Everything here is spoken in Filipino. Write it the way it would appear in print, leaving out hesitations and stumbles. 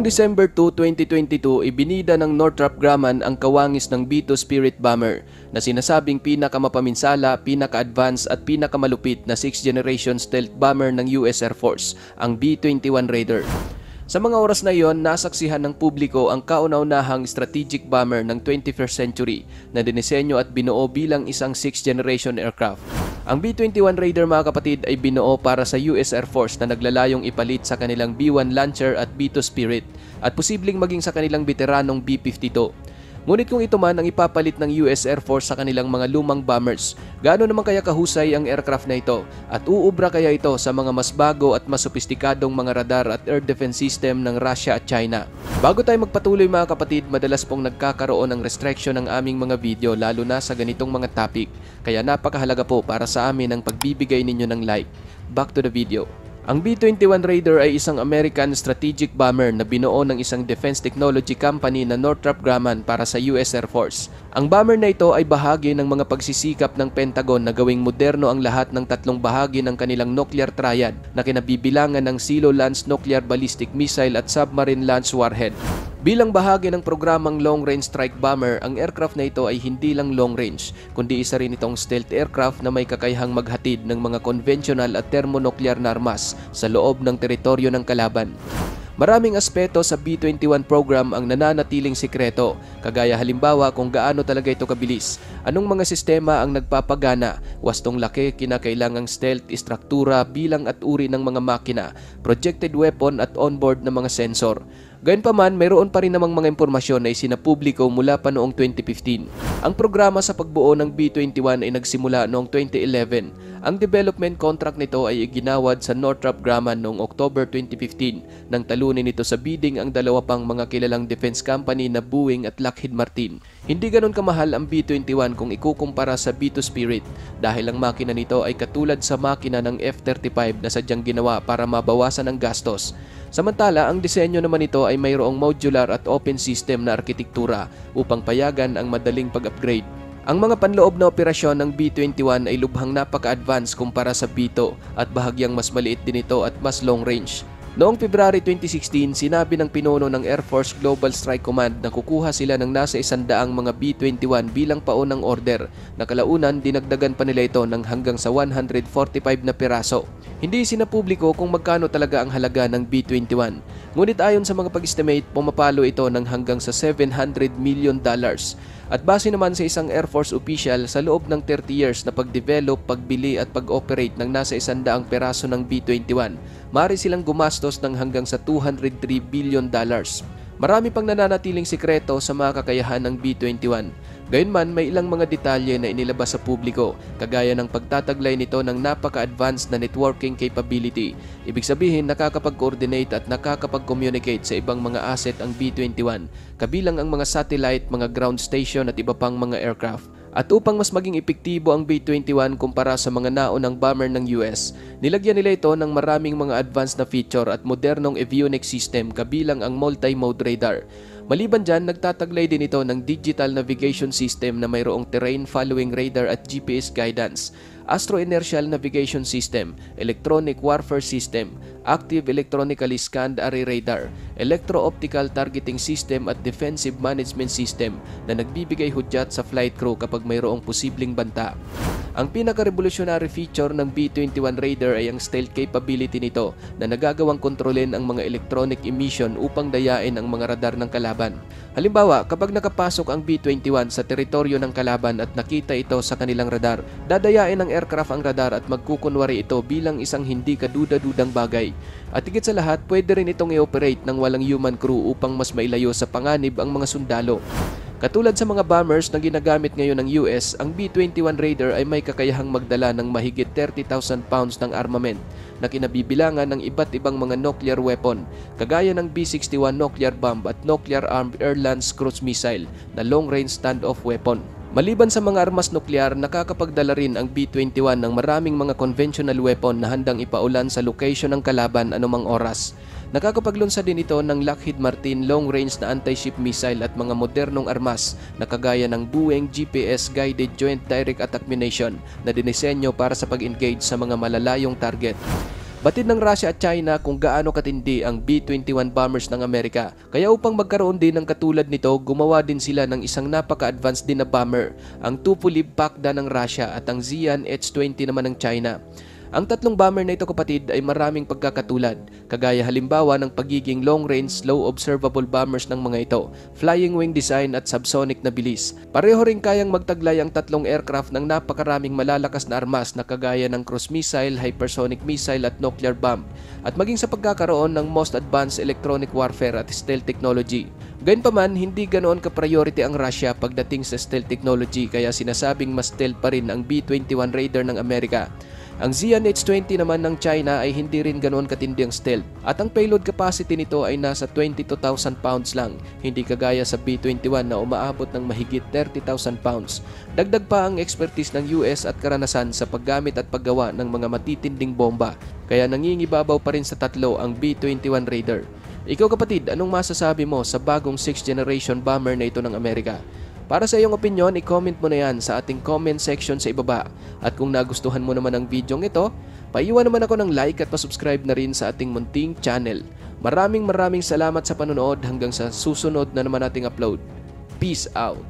December 2, 2022, ibinida ng Northrop Grumman ang kawangis ng B-2 Spirit bomber na sinasabing pinakamapaminsala, pinaka-advanced at pinakamalupit na 6th generation stealth bomber ng US Air Force, ang B-21 Raider. Sa mga oras na iyon, nasaksihan ng publiko ang kauna-unahang strategic bomber ng 21st century na dinisenyo at binuo bilang isang 6th generation aircraft. Ang B-21 Raider, mga kapatid, ay binuo para sa US Air Force na naglalayong ipalit sa kanilang B-1 Lancer at B-2 Spirit at posibleng maging sa kanilang veteranong B-52. Ngunit kung ito man ang ipapalit ng US Air Force sa kanilang mga lumang bombers, gaano naman kaya kahusay ang aircraft na ito at uubra kaya ito sa mga mas bago at mas sopistikadong mga radar at air defense system ng Russia at China? Bago tayo magpatuloy, mga kapatid, madalas pong nagkakaroon ng restriction ng aming mga video lalo na sa ganitong mga topic, kaya napakahalaga po para sa amin ang pagbibigay ninyo ng like. Back to the video. Ang B-21 Raider ay isang American strategic bomber na binuo ng isang defense technology company na Northrop Grumman para sa US Air Force. Ang bomber na ito ay bahagi ng mga pagsisikap ng Pentagon na gawing moderno ang lahat ng tatlong bahagi ng kanilang nuclear triad na kinabibilangan ng Silo-Lance Nuclear Ballistic Missile at Submarine Launch Warhead. Bilang bahagi ng programang Long Range Strike Bomber, ang aircraft na ito ay hindi lang long range, kundi isa rin itong stealth aircraft na may kakayahang maghatid ng mga conventional at thermonuclear na armas sa loob ng teritoryo ng kalaban. Maraming aspeto sa B-21 program ang nananatiling sikreto, kagaya halimbawa kung gaano talaga ito kabilis, anong mga sistema ang nagpapagana, wastong laki, kinakailangang stealth, istruktura, bilang at uri ng mga makina, projected weapon at onboard na mga sensor. Gayunpaman, mayroon pa rin namang mga impormasyon na isinapubliko mula pa noong 2015. Ang programa sa pagbuo ng B-21 ay nagsimula noong 2011. Ang development contract nito ay iginawad sa Northrop Grumman noong October 2015 nang talunin nito sa bidding ang dalawa pang mga kilalang defense company na Boeing at Lockheed Martin. Hindi ganon kamahal ang B-21 kung ikukumpara sa B-2 Spirit dahil ang makina nito ay katulad sa makina ng F-35 na sadyang ginawa para mabawasan ang gastos. Samantala, ang disenyo naman ito ay mayroong modular at open system na arkitektura upang payagan ang madaling pag-upgrade. Ang mga panloob na operasyon ng B-21 ay lubhang napaka-advance kumpara sa B-2 at bahagyang mas maliit din ito at mas long range. Noong February 2016, sinabi ng pinuno ng Air Force Global Strike Command na kukuha sila ng nasa 100 mga B-21 bilang paunang order na kalaunan dinagdagan pa nila ito ng hanggang sa 145 na piraso. Hindi sinapubliko kung magkano talaga ang halaga ng B-21. Ngunit ayon sa mga pag-estimate, pumapalo ito ng hanggang sa $700 million. At base naman sa isang Air Force official, sa loob ng 30 years na pagdevelop, pagbili at pag-operate ng nasa 100 peraso ng B-21, maaari silang gumastos ng hanggang sa $203 billion. Marami pang nananatiling sikreto sa mga kakayahan ng B-21. Gayunman, may ilang mga detalye na inilabas sa publiko, kagaya ng pagtataglay nito ng napaka-advanced na networking capability. Ibig sabihin, nakakapag-coordinate at nakakapag-communicate sa ibang mga asset ang B-21, kabilang ang mga satellite, mga ground station at iba pang mga aircraft. At upang mas maging epektibo ang B-21 kumpara sa mga naunang bomber ng US, nilagyan nila ito ng maraming mga advanced na feature at modernong avionics system kabilang ang multi-mode radar. Maliban dyan, nagtataglay din ito ng digital navigation system na mayroong terrain following radar at GPS guidance, astro-inertial navigation system, electronic warfare system, active electronically scanned array radar, electro-optical targeting system at defensive management system na nagbibigay hudyat sa flight crew kapag mayroong posibleng banta. Ang pinaka-revolutionary feature ng B-21 Raider ay ang stealth capability nito na nagagawang kontrolin ang mga electronic emission upang dayain ang mga radar ng kalaban. Halimbawa, kapag nakapasok ang B-21 sa teritoryo ng kalaban at nakita ito sa kanilang radar, dadayain ng aircraft ang radar at magkukunwari ito bilang isang hindi kaduda-dudang bagay. At higit sa lahat, pwede rin itong i-operate ng walang human crew upang mas mailayo sa panganib ang mga sundalo. Katulad sa mga bombers na ginagamit ngayon ng US, ang B-21 Raider ay may kakayahang magdala ng mahigit 30,000 pounds ng armament na kinabibilangan ng iba't ibang mga nuclear weapon, kagaya ng B-61 nuclear bomb at nuclear-armed air-lance cruise missile na long-range standoff weapon. Maliban sa mga armas nuklear, nakakapagdala rin ang B-21 ng maraming mga conventional weapon na handang ipaulan sa location ng kalaban anumang oras. Nakakapaglunsad din ito ng Lockheed Martin long-range na anti-ship missile at mga modernong armas na kagaya ng Boeing GPS-guided Joint Direct Attack Munition na dinisenyo para sa pag-engage sa mga malalayong target. Batid ng Russia at China kung gaano katindi ang B-21 bombers ng Amerika. Kaya upang magkaroon din ng katulad nito, gumawa din sila ng isang napaka-advanced din na bomber, ang Tupolev Pakda ng Russia at ang Xi'an H-20 naman ng China. Ang tatlong bomber na ito kapatid ay maraming pagkakatulad, kagaya halimbawa ng pagiging long-range, low observable bombers ng mga ito, flying wing design at subsonic na bilis. Pareho rin kayang magtaglay ang tatlong aircraft ng napakaraming malalakas na armas na kagaya ng cruise missile, hypersonic missile at nuclear bomb, at maging sa pagkakaroon ng most advanced electronic warfare at stealth technology. Gayunpaman, hindi ganoon ka-priority ang Russia pagdating sa stealth technology kaya sinasabing mas stealth pa rin ang B-21 Raider ng Amerika. Ang Xi'an H-20 naman ng China ay hindi rin ganoon katindi ang stealth at ang payload capacity nito ay nasa 22,000 pounds lang, hindi kagaya sa B-21 na umaabot ng mahigit 30,000 pounds. Dagdag pa ang expertise ng US at karanasan sa paggamit at paggawa ng mga matitinding bomba, kaya nangingibabaw pa rin sa tatlo ang B-21 Raider. Ikaw kapatid, anong masasabi mo sa bagong 6th generation bomber na ito ng Amerika? Para sa iyong opinion, i-comment mo na yan sa ating comment section sa ibaba. At kung nagustuhan mo naman ang video ito, paiwan naman ako ng like at pasubscribe na rin sa ating munting channel. Maraming salamat sa panonood hanggang sa susunod na naman nating upload. Peace out!